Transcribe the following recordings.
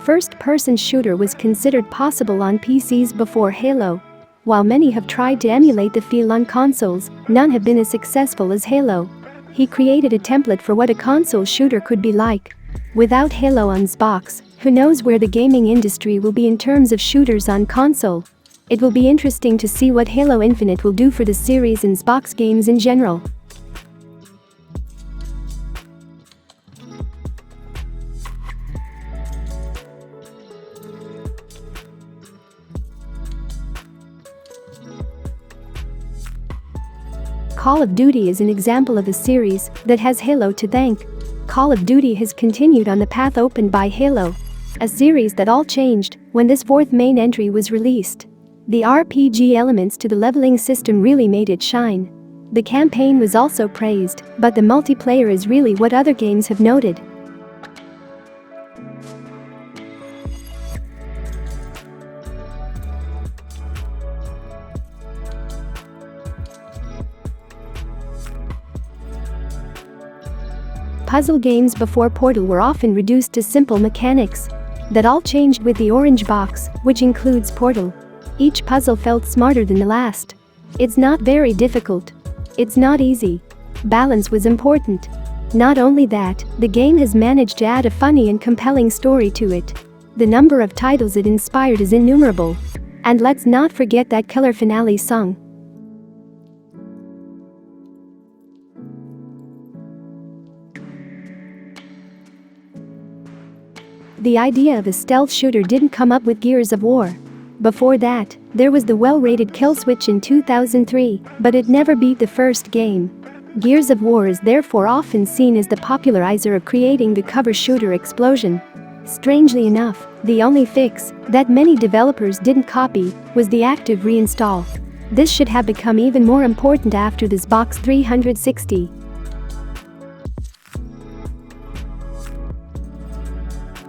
First-person shooter was considered possible on PCs before Halo. While many have tried to emulate the feel on consoles, none have been as successful as Halo. He created a template for what a console shooter could be like. Without Halo on Xbox, who knows where the gaming industry will be in terms of shooters on console? It will be interesting to see what Halo Infinite will do for the series and Xbox games in general. Call of Duty is an example of a series that has Halo to thank. Call of Duty has continued on the path opened by Halo, a series that all changed when this fourth main entry was released. The RPG elements to the leveling system really made it shine. The campaign was also praised, but the multiplayer is really what other games have noted. Puzzle games before Portal were often reduced to simple mechanics. That all changed with the orange box, which includes Portal. Each puzzle felt smarter than the last. It's not very difficult. It's not easy. Balance was important. Not only that, the game has managed to add a funny and compelling story to it. The number of titles it inspired is innumerable. And let's not forget that killer finale song. The idea of a stealth shooter didn't come up with Gears of War. Before that, there was the well-rated Kill Switch in 2003, but it never beat the first game. Gears of War is therefore often seen as the popularizer of creating the cover shooter explosion. Strangely enough, the only fix that many developers didn't copy was the active reinstall. This should have become even more important after the Xbox 360.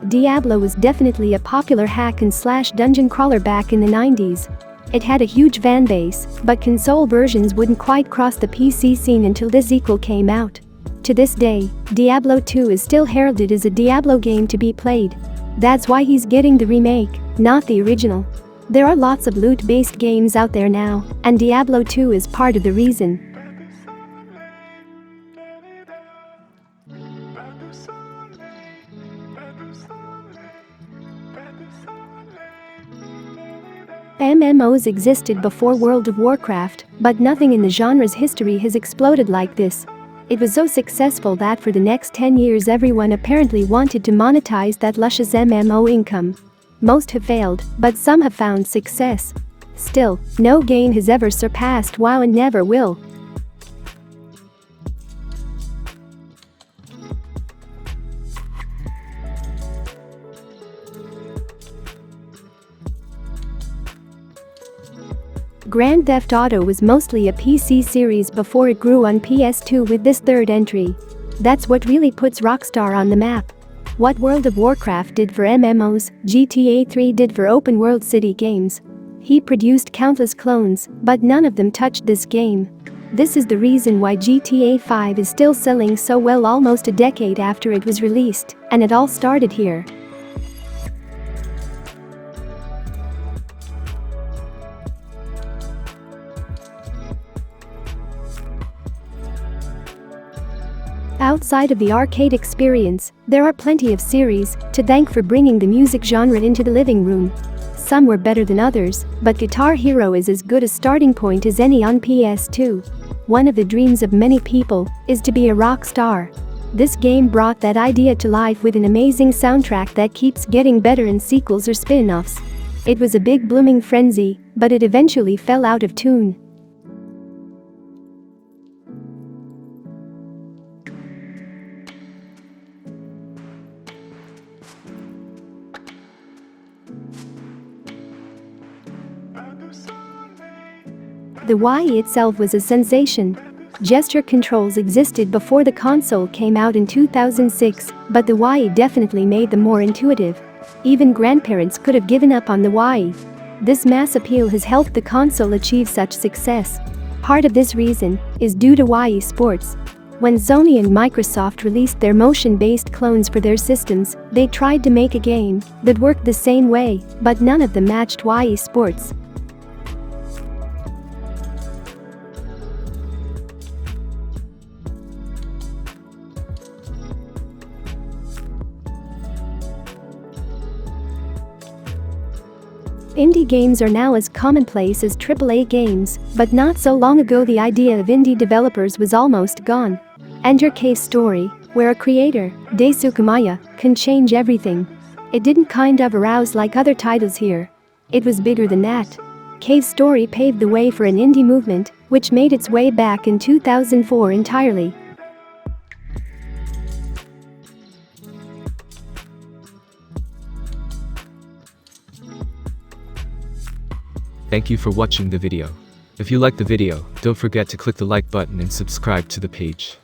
Diablo was definitely a popular hack-and-slash dungeon crawler back in the 90s. It had a huge fanbase, but console versions wouldn't quite cross the PC scene until this sequel came out. To this day, Diablo II is still heralded as a Diablo game to be played. That's why he's getting the remake, not the original. There are lots of loot-based games out there now, and Diablo II is part of the reason. MMOs existed before World of Warcraft, but nothing in the genre's history has exploded like this. It was so successful that for the next 10 years everyone apparently wanted to monetize that luscious MMO income. Most have failed, but some have found success. Still, no game has ever surpassed WoW and never will. Grand Theft Auto was mostly a PC series before it grew on PS2 with this third entry. That's what really puts Rockstar on the map. What World of Warcraft did for MMOs, GTA 3 did for open-world city games. He produced countless clones, but none of them touched this game. This is the reason why GTA 5 is still selling so well almost a decade after it was released, and it all started here. Outside of the arcade experience, there are plenty of series to thank for bringing the music genre into the living room. Some were better than others, but Guitar Hero is as good a starting point as any on PS2. One of the dreams of many people is to be a rock star. This game brought that idea to life with an amazing soundtrack that keeps getting better in sequels or spin-offs. It was a big blooming frenzy, but it eventually fell out of tune. The Wii itself was a sensation. Gesture controls existed before the console came out in 2006, but the Wii definitely made them more intuitive. Even grandparents could have given up on the Wii. This mass appeal has helped the console achieve such success. Part of this reason is due to Wii Sports. When Sony and Microsoft released their motion-based clones for their systems, they tried to make a game that worked the same way, but none of them matched Wii Sports. Indie games are now as commonplace as AAA games, but not so long ago the idea of indie developers was almost gone. Enter Cave Story, where a creator, Daisuke Maya, can change everything. It didn't kind of arouse like other titles here. It was bigger than that. Cave Story paved the way for an indie movement, which made its way back in 2004 entirely. Thank you for watching the video. If you liked the video, don't forget to click the like button and subscribe to the page.